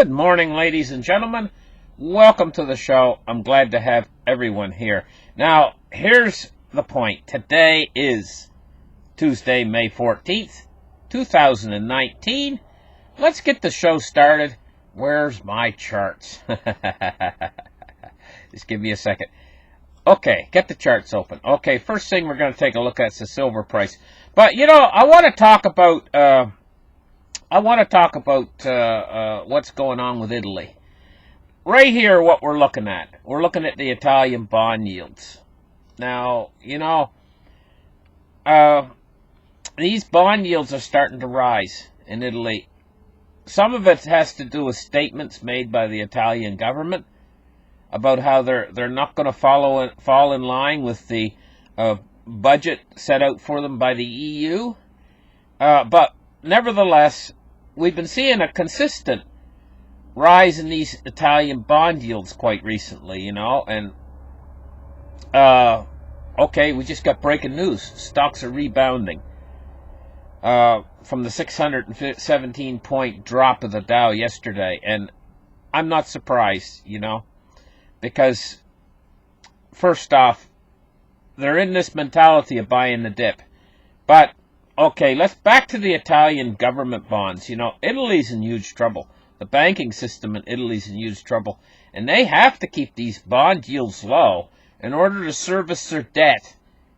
Good morning, ladies and gentlemen. Welcome to the show. I'm glad to have everyone here. Now, here's the point. Today is Tuesday, May 14th, 2019. Let's get the show started. Where's my charts? Just give me a second. Okay, get the charts open. Okay, first thing we're going to take a look at is the silver price. But, I want to talk about what's going on with Italy. Right here, what we're looking at. We're looking at the Italian bond yields. Now, these bond yields are starting to rise in Italy. Some of it has to do with statements made by the Italian government about how they're not going to fall in line with the budget set out for them by the EU. But nevertheless, we've been seeing a consistent rise in these Italian bond yields quite recently, and okay, we just got breaking news. Stocks are rebounding from the 617-point drop of the Dow yesterday, and I'm not surprised, because first off, they're in this mentality of buying the dip. But okay, let's back to the Italian government bonds. Italy's in huge trouble. The banking system in Italy's in huge trouble. And they have to keep these bond yields low in order to service their debt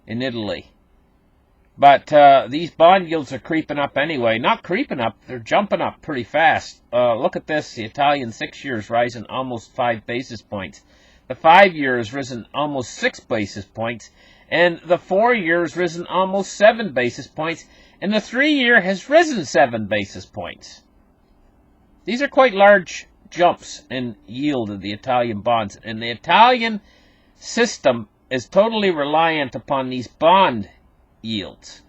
in Italy. But these bond yields are creeping up anyway. Not creeping up, they're jumping up pretty fast. Look at this. The Italian 6-year is rising almost 5 basis points. The 5-year has risen almost 6 basis points. And the 4-year has risen almost 7 basis points. And the 3-year has risen 7 basis points. These are quite large jumps in yield of the Italian bonds. And the Italian system is totally reliant upon these bond yields.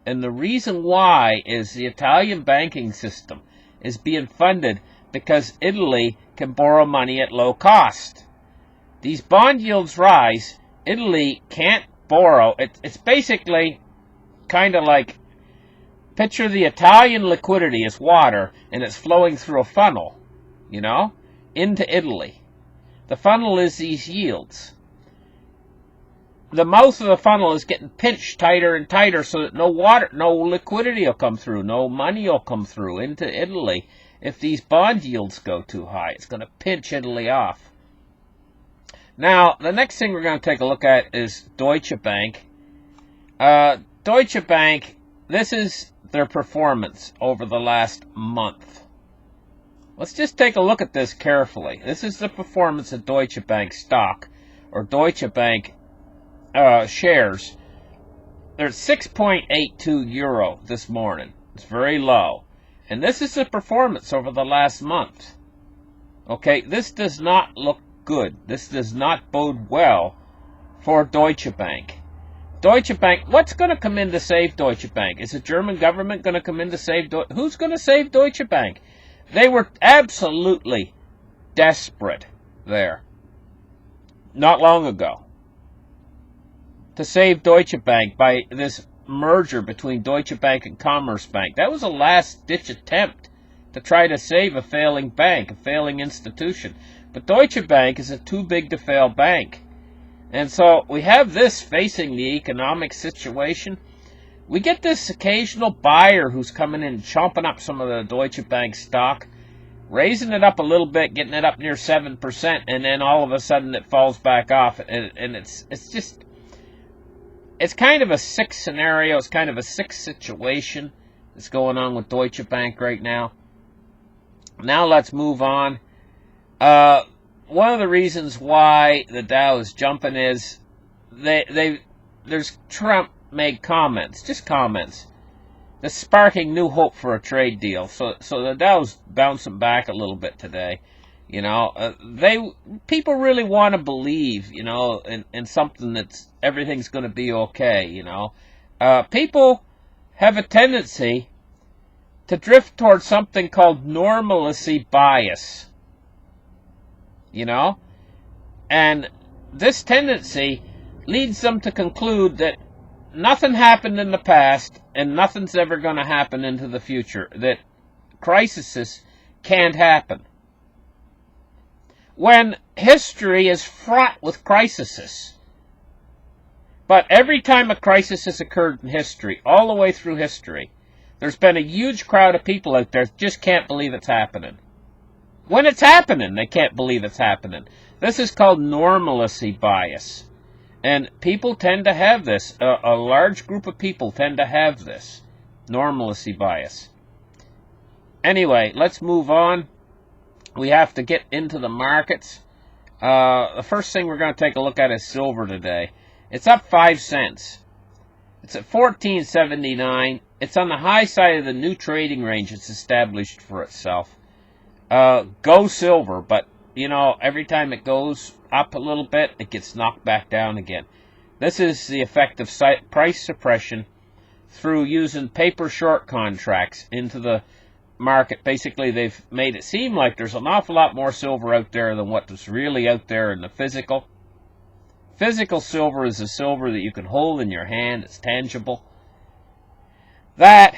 And the reason why is the Italian banking system is being funded because Italy can borrow money at low cost. These bond yields rise. Italy can't borrow. It's basically kind of like, picture the Italian liquidity as water, and it's flowing through a funnel, into Italy. The funnel is these yields. The mouth of the funnel is getting pinched tighter and tighter so that no liquidity will come through, no money will come through into Italy if these bond yields go too high. It's going to pinch Italy off. Now, the next thing we're going to take a look at is Deutsche Bank. Deutsche Bank, this is their performance over the last month. Let's just take a look at this carefully. This is the performance of Deutsche Bank stock, or Deutsche Bank shares. They're at 6.82 euro this morning. It's very low. And this is the performance over the last month. Okay, this does not look good. This does not bode well for Deutsche Bank. Deutsche Bank, what's going to come in to save Deutsche Bank? Is the German government going to come in to save who's going to save Deutsche Bank? They were absolutely desperate there not long ago to save Deutsche Bank by this merger between Deutsche Bank and Commerzbank. That was a last-ditch attempt to try to save a failing bank, a failing institution. But Deutsche Bank is a too big to fail bank. And so we have this facing the economic situation. We get this occasional buyer who's coming in, chomping up some of the Deutsche Bank stock, raising it up a little bit, getting it up near 7%, and then all of a sudden it falls back off. And it's kind of a sick scenario. It's kind of a sick situation that's going on with Deutsche Bank right now. Now let's move on. One of the reasons why the Dow is jumping is there's Trump made comments, just comments, that's sparking new hope for a trade deal. So the Dow's bouncing back a little bit today. People really want to believe, in something that's everything's going to be okay. People have a tendency to drift towards something called normalcy bias. And this tendency leads them to conclude that nothing happened in the past and nothing's ever going to happen into the future, that crises can't happen. when history is fraught with crises. But every time a crisis has occurred in history, all the way through history, there's been a huge crowd of people out there that just can't believe it's happening. When it's happening, they can't believe it's happening. This is called normalcy bias. And people tend to have this. A large group of people tend to have this. Normalcy bias. Anyway, let's move on. We have to get into the markets. The first thing we're going to take a look at is silver today. It's up 5 cents. It's at $14.79. It's on the high side of the new trading range it's established for itself. Go silver, but you know, every time it goes up a little bit, it gets knocked back down again. This is the effect of price suppression through using paper short contracts into the market. Basically, they've made it seem like there's an awful lot more silver out there than what's really out there in the physical. Physical silver is the silver that you can hold in your hand. It's tangible. That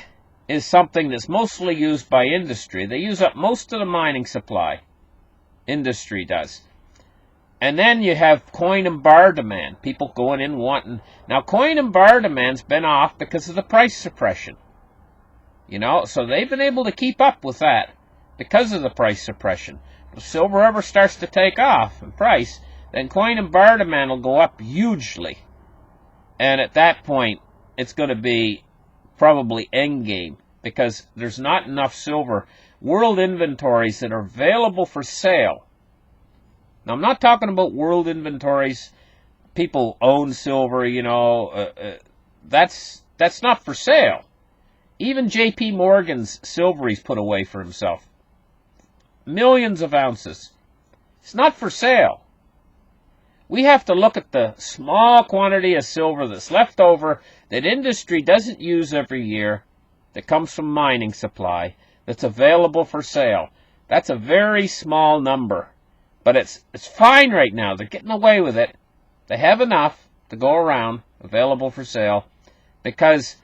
is something that's mostly used by industry. They use up most of the mining supply. Industry does. And then you have coin and bar demand. People going in wanting... Now, coin and bar demand's been off because of the price suppression. You know, so they've been able to keep up with that because of the price suppression. If silver ever starts to take off in price, then coin and bar demand will go up hugely. And at that point, it's going to be probably endgame because there's not enough silver. World inventories that are available for sale. Now, I'm not talking about world inventories. People own silver, you know. That's not for sale. Even J.P. Morgan's silver he's put away for himself. Millions of ounces. It's not for sale. We have to look at the small quantity of silver that's left over that industry doesn't use every year, that comes from mining supply, that's available for sale. That's a very small number. But it's fine right now. They're getting away with it. They have enough to go around, available for sale, because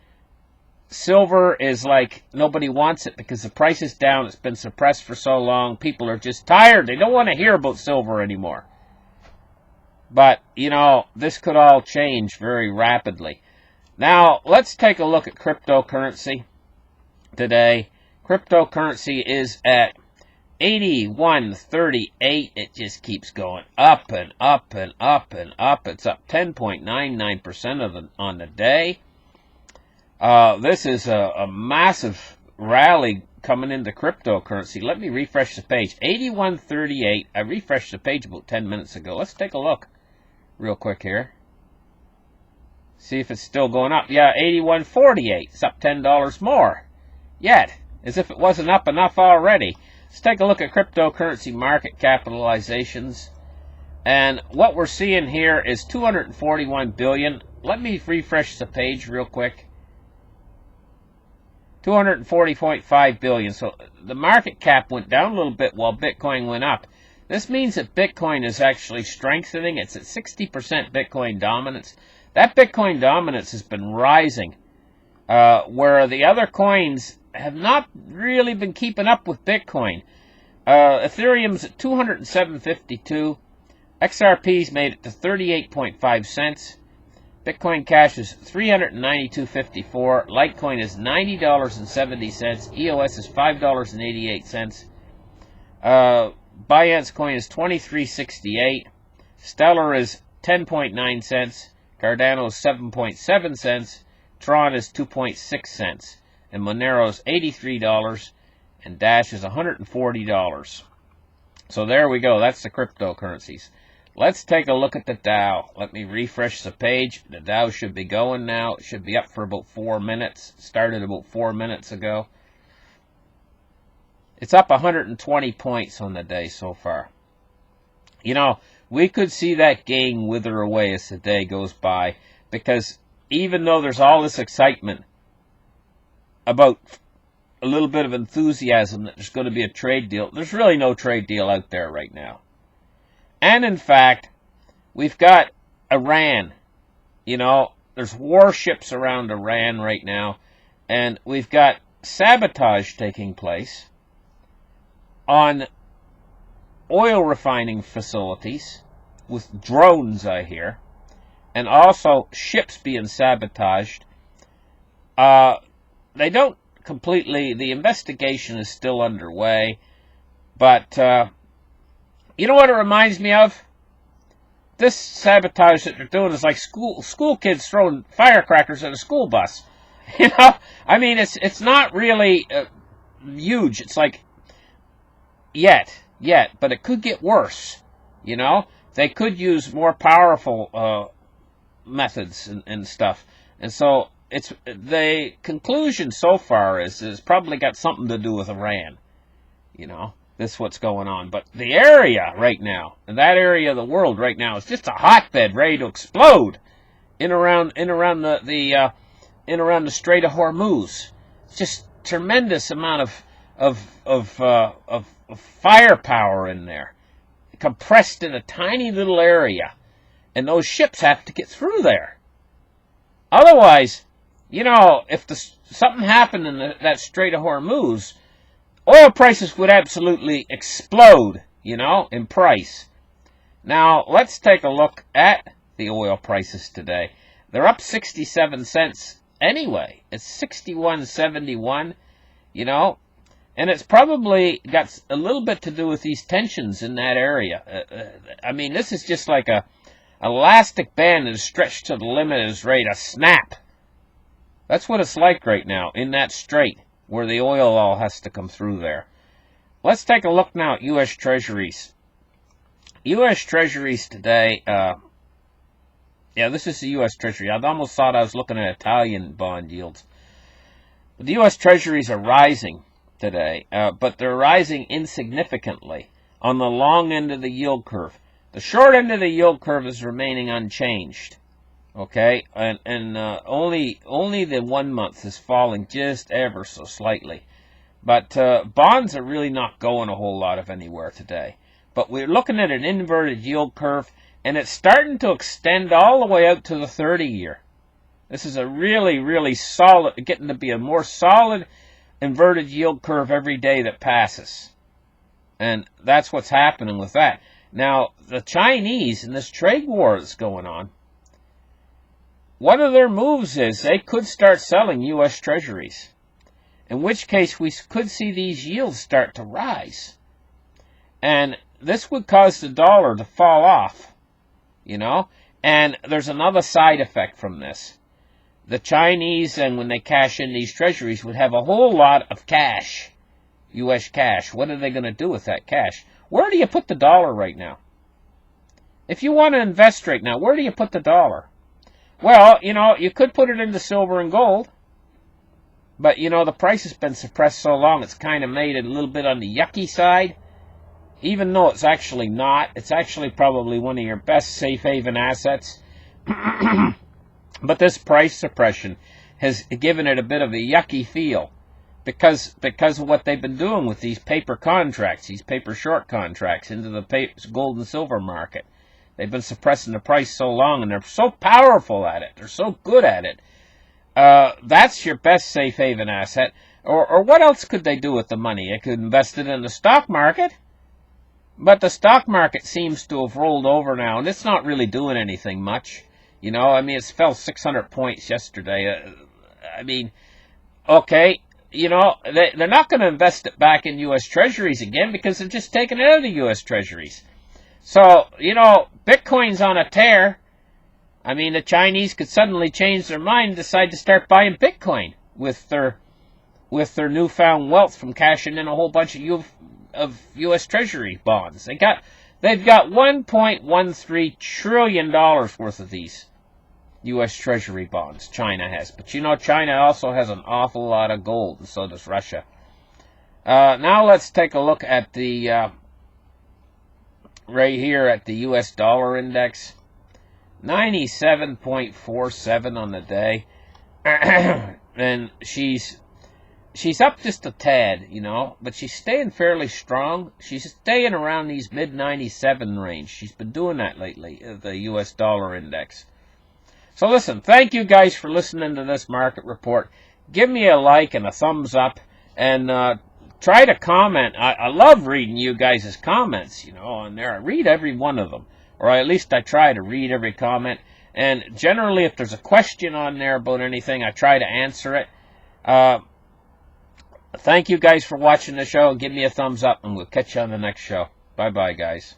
silver is like nobody wants it because the price is down. It's been suppressed for so long. People are just tired. They don't want to hear about silver anymore. But, you know, this could all change very rapidly. Now, let's take a look at cryptocurrency today. Cryptocurrency is at 81.38. It just keeps going up and up and up and up. It's up 10.99% on the day. This is a massive rally coming into cryptocurrency. Let me refresh the page. 81.38. I refreshed the page about 10 minutes ago. Let's take a look real quick here. See if it's still going up. Yeah, 81.48. It's up $10 more. Yet, as if it wasn't up enough already. Let's take a look at cryptocurrency market capitalizations. And what we're seeing here is 241 billion. Let me refresh the page real quick. 240.5 billion. So the market cap went down a little bit while Bitcoin went up. This means that Bitcoin is actually strengthening. It's at 60% Bitcoin dominance. That Bitcoin dominance has been rising, where the other coins have not really been keeping up with Bitcoin. Ethereum's at 207.52. XRP's made it to 38.5 cents. Bitcoin Cash is 392.54. Litecoin is $90.70. EOS is $5.88. Binance Coin is 23.68. Stellar is 10.9 cents. Cardano is 7.7 cents. Tron is 2.6 cents. And Monero is $83. And Dash is $140. So there we go. That's the cryptocurrencies. Let's take a look at the Dow. Let me refresh the page. The Dow should be going now. It should be up for about 4 minutes. Started about 4 minutes ago. It's up 120 points on the day so far. You know, we could see that gain wither away as the day goes by, because even though there's all this excitement about a little bit of enthusiasm that there's going to be a trade deal, there's really no trade deal out there right now. And in fact, we've got Iran. You know, there's warships around Iran right now, and we've got sabotage taking place on oil refining facilities with drones, I hear, and also ships being sabotaged. They don't completely, the investigation is still underway, but you know what it reminds me of? This sabotage that they're doing is like school kids throwing firecrackers at a school bus. You know, I mean, it's not really huge. It's like yet, but it could get worse. You know, they could use more powerful methods and stuff, and so it's the conclusion so far is probably got something to do with Iran. You know, this is what's going on. But the area right now, and that area of the world right now, is just a hotbed ready to explode in around the Strait of Hormuz. It's just tremendous amount of firepower in there, compressed in a tiny little area, and those ships have to get through there. Otherwise, you know, if something happened in that Strait of Hormuz, oil prices would absolutely explode, you know, in price. Now, let's take a look at the oil prices today. They're up 67 cents anyway. It's 61.71, you know, and it's probably got a little bit to do with these tensions in that area. I mean, this is just like a elastic band that is stretched to the limit and is ready to snap. That's what it's like right now in that strait where the oil all has to come through there. Let's take a look now at U.S. Treasuries. U.S. Treasuries today, yeah, this is the U.S. Treasury. I almost thought I was looking at Italian bond yields. But the U.S. Treasuries are rising today, but they're rising insignificantly on the long end of the yield curve. The short end of the yield curve is remaining unchanged. Okay, and only the 1 month is falling just ever so slightly. But bonds are really not going a whole lot of anywhere today. But we're looking at an inverted yield curve, and it's starting to extend all the way out to the 30-year. This is a really, really solid, getting to be a more solid inverted yield curve every day that passes. And that's what's happening with that. Now, the Chinese, in this trade war that's going on, one of their moves is they could start selling U.S. Treasuries, in which case we could see these yields start to rise. And this would cause the dollar to fall off, you know. And there's another side effect from this. The Chinese, and when they cash in these Treasuries, would have a whole lot of cash, U.S. cash. What are they going to do with that cash? Where do you put the dollar right now? If you want to invest right now, where do you put the dollar? Well, you know, you could put it into silver and gold, but, you know, the price has been suppressed so long, it's kind of made it a little bit on the yucky side, even though it's actually not. It's actually probably one of your best safe haven assets. But this price suppression has given it a bit of a yucky feel because of what they've been doing with these paper contracts, these paper short contracts into the gold and silver market. They've been suppressing the price so long, and they're so powerful at it. They're so good at it. That's your best safe haven asset. Or what else could they do with the money? They could invest it in the stock market. But the stock market seems to have rolled over now, and it's not really doing anything much. You know, I mean, it fell 600 points yesterday. I mean, okay, you know, they're not going to invest it back in U.S. Treasuries again because they're just taking it out of the U.S. Treasuries. So, you know, Bitcoin's on a tear. I mean, the Chinese could suddenly change their mind and decide to start buying Bitcoin with their newfound wealth from cashing in a whole bunch of U.S. Treasury bonds. They've got $1.13 trillion worth of these U.S. Treasury bonds. China has, but you know, China also has an awful lot of gold, and so does Russia. Now let's take a look at the right here at the U.S. dollar index. 97.47 on the day. And she's up just a tad, you know, but she's staying fairly strong. She's staying around these mid-97 range. She's been doing that lately, the U.S. dollar index. So listen, thank you guys for listening to this market report. Give me a like and a thumbs up, and try to comment. I love reading you guys' comments, on there. I read every one of them, or at least I try to read every comment. And generally, if there's a question on there about anything, I try to answer it. Thank you guys for watching the show. Give me a thumbs up, and we'll catch you on the next show. Bye-bye, guys.